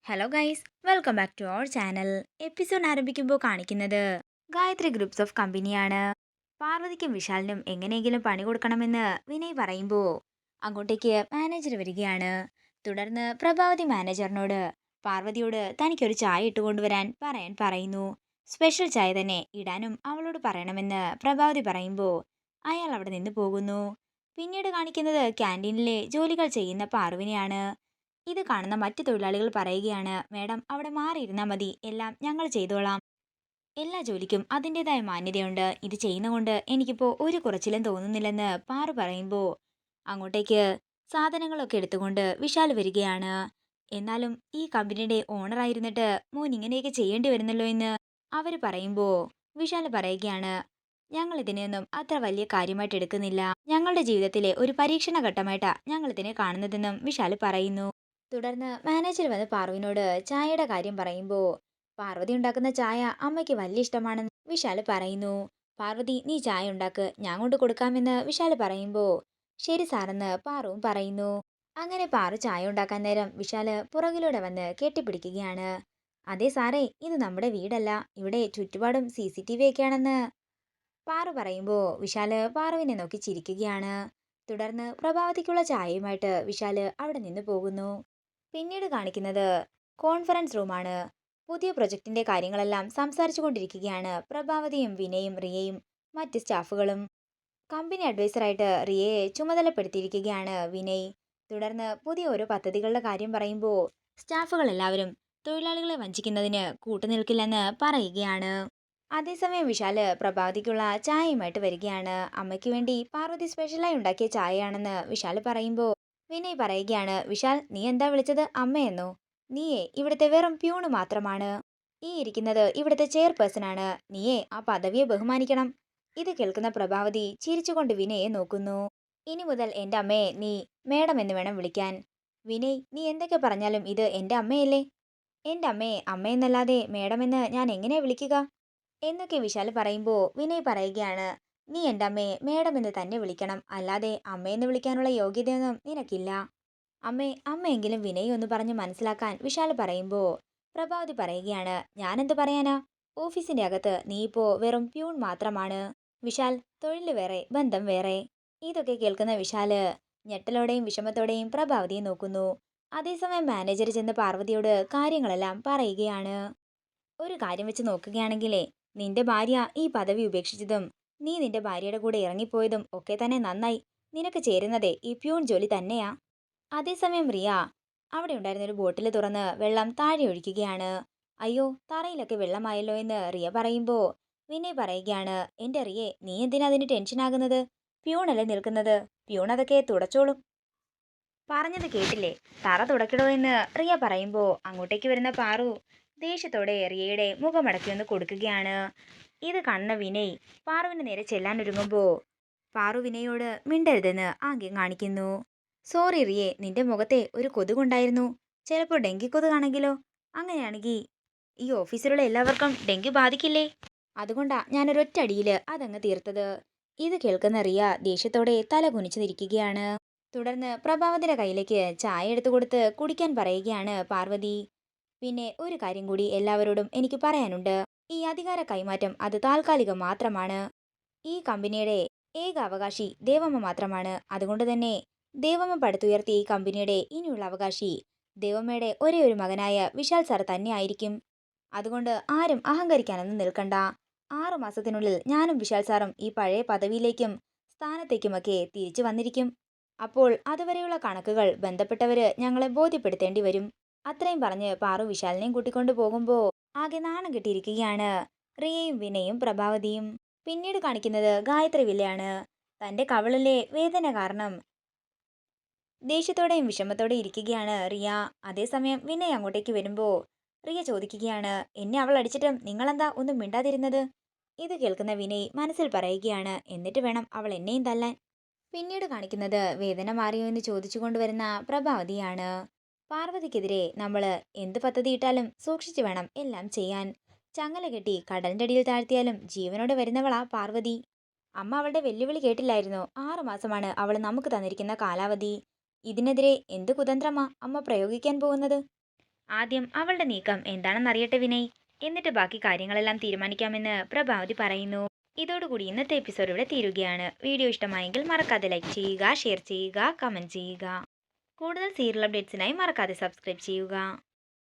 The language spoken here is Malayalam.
Hello guys, welcome back to our channel. Episode ആരംഭിക്കുമ്പോൾ കാണിക്കുന്നത് ഗായത്രി ഗ്രൂപ്പ്സ് ഓഫ് കമ്പനിയാണ്. പാർവതിക്കും വിശാലിനും എങ്ങനെയെങ്കിലും പണി കൊടുക്കണമെന്ന് വിനയ് പറയുമ്പോൾ അങ്ങോട്ടേക്ക് മാനേജർ വരികയാണ്. തുടർന്ന് പ്രഭാവതി മാനേജറിനോട് പാർവതിയോട് തനിക്കൊരു ചായ ഇട്ട് കൊണ്ടുവരാൻ പറയാൻ പറയുന്നു. സ്പെഷ്യൽ ചായ തന്നെ ഇടാനും അവളോട് പറയണമെന്ന് പ്രഭാവതി പറയുമ്പോൾ അയാൾ അവിടെ നിന്ന് പോകുന്നു. പിന്നീട് കാണിക്കുന്നത് ക്യാൻറ്റീനിലെ ജോലികൾ ചെയ്യുന്ന പാർവിനെയാണ്. ഇത് കാണുന്ന മറ്റു തൊഴിലാളികൾ പറയുകയാണ്, മേഡം അവിടെ മാറിയിരുന്നാൽ മതി, എല്ലാം ഞങ്ങൾ ചെയ്തോളാം. എല്ലാ ജോലിക്കും അതിൻ്റെതായ മാന്യതയുണ്ട്. ഇത് ചെയ്യുന്നതുകൊണ്ട് എനിക്കിപ്പോൾ ഒരു കുറച്ചിലും തോന്നുന്നില്ലെന്ന് പാറു പറയുമ്പോൾ അങ്ങോട്ടേക്ക് സാധനങ്ങളൊക്കെ എടുത്തുകൊണ്ട് വിശാൽ വരികയാണ്. എന്നാലും ഈ കമ്പനിയുടെ ഓണറായിരുന്നിട്ട് മോൻ ഇങ്ങനെയൊക്കെ ചെയ്യേണ്ടി വരുന്നല്ലോ എന്ന് അവർ പറയുമ്പോൾ വിശാൽ പറയുകയാണ്, ഞങ്ങൾ ഇതിനെയൊന്നും അത്ര വലിയ കാര്യമായിട്ട് എടുക്കുന്നില്ല. ഞങ്ങളുടെ ജീവിതത്തിലെ ഒരു പരീക്ഷണ ഘട്ടമായിട്ടാണ് ഞങ്ങൾ ഇതിനെ കാണുന്നതെന്നും വിശാൽ പറയുന്നു. തുടർന്ന് മാനേജർ വന്ന് പാർവിനോട് ചായയുടെ കാര്യം പറയുമ്പോൾ പാർവതി ഉണ്ടാക്കുന്ന ചായ അമ്മയ്ക്ക് വലിയ ഇഷ്ടമാണെന്ന് വിശാല് പറയുന്നു. പാർവതി, നീ ചായ ഉണ്ടാക്ക്, ഞാൻ കൊണ്ട് കൊടുക്കാമെന്ന് വിശാല് പറയുമ്പോൾ ശരി സാറെന്ന് പാറുവും പറയുന്നു. അങ്ങനെ പാറു ചായ ഉണ്ടാക്കാൻ നേരം വിശാല് പുറകിലൂടെ വന്ന് കെട്ടിപ്പിടിക്കുകയാണ്. അതെ സാറേ, ഇത് നമ്മുടെ വീടല്ല, ഇവിടെ ചുറ്റുപാടും CCTV ഒക്കെയാണെന്ന് പാറു പറയുമ്പോൾ വിശാല് പാറുവിനെ നോക്കി ചിരിക്കുകയാണ്. തുടർന്ന് പ്രഭാവതിക്കുള്ള ചായയുമായിട്ട് വിശാല് അവിടെ നിന്ന് പോകുന്നു. പിന്നീട് കാണിക്കുന്നത് കോൺഫറൻസ് റൂമാണ്. പുതിയ പ്രൊജക്ടിന്റെ കാര്യങ്ങളെല്ലാം സംസാരിച്ചു കൊണ്ടിരിക്കുകയാണ് പ്രഭാവതിയും വിനയും റിയയും മറ്റ് സ്റ്റാഫുകളും. കമ്പനി അഡ്വൈസറായിട്ട് റിയയെ ചുമതലപ്പെടുത്തിയിരിക്കുകയാണ് വിനയ്. തുടർന്ന് പുതിയ ഓരോ പദ്ധതികളുടെ കാര്യം പറയുമ്പോൾ സ്റ്റാഫുകൾ എല്ലാവരും തൊഴിലാളികളെ വഞ്ചിക്കുന്നതിന് കൂട്ടുനിൽക്കില്ലെന്ന് പറയുകയാണ്. അതേസമയം വിശാല് പ്രഭാവതിക്കുള്ള ചായയുമായിട്ട് വരികയാണ്. അമ്മയ്ക്ക് വേണ്ടി പാർവതി സ്പെഷ്യലായി ഉണ്ടാക്കിയ ചായയാണെന്ന് വിശാല് പറയുമ്പോൾ വിനയ് പറയുകയാണ്, വിശാൽ, നീ എന്താ വിളിച്ചത് അമ്മയെന്നോ? നീയേ ഇവിടുത്തെ വെറും പ്യൂണ് മാത്രമാണ്. ഈ ഇരിക്കുന്നത് ഇവിടുത്തെ ചെയർപേഴ്സൺ ആണ്. നീയേ ആ പദവിയെ ബഹുമാനിക്കണം. ഇത് കേൾക്കുന്ന പ്രഭാവതി ചിരിച്ചുകൊണ്ട് വിനയെ നോക്കുന്നു. ഇനി മുതൽ എൻ്റെ അമ്മയെ നീ മേഡം എന്ന് വേണം വിളിക്കാൻ. വിനയ്, നീ എന്തൊക്കെ പറഞ്ഞാലും ഇത് എൻ്റെ അമ്മയല്ലേ? എൻ്റെ അമ്മയെ അമ്മയെന്നല്ലാതെ മേഡമെന്ന് ഞാൻ എങ്ങനെ വിളിക്കുക എന്നൊക്കെ വിശാൽ പറയുമ്പോൾ വിനയ് പറയുകയാണ്, നീ എൻ്റെ അമ്മയെ മേഡം എന്ന് തന്നെ വിളിക്കണം, അല്ലാതെ അമ്മയെന്ന് വിളിക്കാനുള്ള യോഗ്യതയൊന്നും നിനക്കില്ല. അമ്മയെങ്കിലും വിനയ് ഒന്ന് പറഞ്ഞ് മനസ്സിലാക്കാൻ വിശാൽ പറയുമ്പോൾ പ്രഭാവതി പറയുകയാണ്, ഞാനെന്ത് പറയാനാ? ഓഫീസിന്റെ അകത്ത് നീ ഇപ്പോ വെറും പ്യൂൺ മാത്രമാണ്. വിശാൽ, തൊഴിൽ വേറെ ബന്ധം വേറെ. ഇതൊക്കെ കേൾക്കുന്ന വിശാല് ഞെട്ടലോടെയും വിഷമത്തോടെയും പ്രഭാവതിയെ നോക്കുന്നു. അതേസമയം മാനേജർ ചെന്ന് പാർവതിയോട് കാര്യങ്ങളെല്ലാം പറയുകയാണ്. ഒരു കാര്യം വെച്ച് നോക്കുകയാണെങ്കിലേ, നിന്റെ ഭാര്യ ഈ പദവി ഉപേക്ഷിച്ചതും നീ നിന്റെ ഭാര്യയുടെ കൂടെ ഇറങ്ങിപ്പോയതും ഒക്കെ തന്നെ നന്നായി. നിനക്ക് ചേരുന്നതേ ഈ പ്യൂൺ ജോലി തന്നെയാ. അതേസമയം റിയ അവിടെ ഉണ്ടായിരുന്ന ഒരു ബോട്ടിൽ തുറന്ന് വെള്ളം താഴെ ഒഴിക്കുകയാണ്. അയ്യോ, തറയിലൊക്കെ വെള്ളമായല്ലോ എന്ന് റിയ പറയുമ്പോൾ വിനയ് പറയുകയാണ്, എന്റെ റിയെ, നീ എന്തിനാ അതിന് ടെൻഷനാകുന്നത്? പ്യൂണല്ലേ നിൽക്കുന്നത്, പ്യൂൺ അതൊക്കെ തുടച്ചോളും. പറഞ്ഞത് കേട്ടില്ലേ, തറ തുടക്കണോ എന്ന് റിയ പറയുമ്പോൾ അങ്ങോട്ടേക്ക് വരുന്ന പാറു ദേഷ്യത്തോടെ റിയയുടെ മുഖമടക്കി ഒന്ന് കൊടുക്കുകയാണ്. ഇത് കണ്ണ വിനയ് പാറുവിന് നേരെ ചെല്ലാനൊരുങ്ങുമ്പോൾ പാറു വിനയോട് മിണ്ടരുതെന്ന് ആംഗ്യം കാണിക്കുന്നു. സോറി റിയെ, നിന്റെ മുഖത്തെ ഒരു കൊതുകുണ്ടായിരുന്നു. ചിലപ്പോൾ ഡെങ്കി കൊതുകാണെങ്കിലോ? അങ്ങനെയാണെങ്കിൽ ഈ ഓഫീസിലുള്ള എല്ലാവർക്കും ഡെങ്കി ബാധിക്കില്ലേ? അതുകൊണ്ടാ ഞാനൊരൊറ്റ അടിയിൽ അതങ്ങ് തീർത്തത്. ഇത് കേൾക്കുന്ന റിയ ദേഷ്യത്തോടെ തല കുനിച്ചിരിക്കുകയാണ്. തുടർന്ന് പ്രഭാവതിയുടെ കയ്യിലേക്ക് ചായ എടുത്തു കൊടുത്ത് കുടിക്കാൻ പറയുകയാണ് പാർവതി. പിന്നെ ഒരു കാര്യം കൂടി എല്ലാവരോടും എനിക്ക് പറയാനുണ്ട്. ഈ അധികാര കൈമാറ്റം അത് താൽക്കാലികം മാത്രമാണ്. ഈ കമ്പനിയുടെ ഏക അവകാശി ദേവമ്മ മാത്രമാണ്. അതുകൊണ്ട് തന്നെ ദേവമ്മ പടുത്തുയർത്തിയ ഈ കമ്പനിയുടെ ഇനിയുള്ള അവകാശി ദേവമ്മയുടെ ഒരേ ഒരു മകനായ വിശാൽ സാർ തന്നെയായിരിക്കും. അതുകൊണ്ട് ആരും അഹങ്കരിക്കാനൊന്നും നിൽക്കണ്ട. 6 മാസത്തിനുള്ളിൽ ഞാനും വിശാൽ സാറും ഈ പഴയ പദവിയിലേക്കും സ്ഥാനത്തേക്കുമൊക്കെ തിരിച്ചു വന്നിരിക്കും. അപ്പോൾ അതുവരെയുള്ള കണക്കുകൾ ബന്ധപ്പെട്ടവര് ഞങ്ങളെ ബോധ്യപ്പെടുത്തേണ്ടി വരും. അത്രയും പറഞ്ഞ് പാറു വിശാലിനെയും കൂട്ടിക്കൊണ്ടു പോകുമ്പോൾ ആകെ നാണം കെട്ടിയിരിക്കുകയാണ് റിയയും വിനയും പ്രഭാവതിയും. പിന്നീട് കാണിക്കുന്നത് ഗായത്രി വില്ലയാണ്. തന്റെ കവിളിലെ വേദന കാരണം ദേഷ്യത്തോടെയും വിഷമത്തോടെയും ഇരിക്കുകയാണ് റിയ. അതേസമയം വിനയ് അങ്ങോട്ടേക്ക് വരുമ്പോൾ റിയ ചോദിക്കുകയാണ്, എന്നെ അവൾ അടിച്ചിട്ടും നിങ്ങളെന്താ ഒന്നും മിണ്ടാതിരുന്നത്? ഇത് കേൾക്കുന്ന വിനയ് മനസ്സിൽ പറയുകയാണ്, എന്നിട്ട് വേണം അവൾ എന്നെയും തല്ലാൻ. പിന്നീട് കാണിക്കുന്നത് വേദന മാറിയോ എന്ന് ചോദിച്ചു കൊണ്ടുവരുന്ന പ്രഭാവതിയാണ്. പാർവതിക്കെതിരെ നമ്മൾ എന്ത് പദ്ധതി ഇട്ടാലും സൂക്ഷിച്ചു വേണം എല്ലാം ചെയ്യാൻ. ചങ്ങല കെട്ടി കടലിന്റെ അടിയിൽ താഴ്ത്തിയാലും ജീവനോടെ വരുന്നവളാ പാർവതി. അമ്മ അവളുടെ വെല്ലുവിളി കേട്ടില്ലായിരുന്നോ? 6 മാസമാണ് അവൾ നമുക്ക് തന്നിരിക്കുന്ന കാലാവധി. ഇതിനെതിരെ എന്ത് കുതന്ത്രമാ അമ്മ പ്രയോഗിക്കാൻ പോകുന്നത്? ആദ്യം അവളുടെ നീക്കം എന്താണെന്നറിയട്ടെ വിനയ്, എന്നിട്ട് ബാക്കി കാര്യങ്ങളെല്ലാം തീരുമാനിക്കാമെന്ന് പ്രഭാവതി പറയുന്നു. ഇതോടുകൂടി ഇന്നത്തെ എപ്പിസോഡ് ഇവിടെ തീരുകയാണ്. വീഡിയോ ഇഷ്ടമായെങ്കിൽ മറക്കാതെ ലൈക്ക് ചെയ്യുക, ഷെയർ ചെയ്യുക, കമന്റ് ചെയ്യുക. കൂടുതൽ സീരിയൽ അപ്ഡേറ്റ്സിനായി മറക്കാതെ സബ്സ്ക്രൈബ് ചെയ്യുക.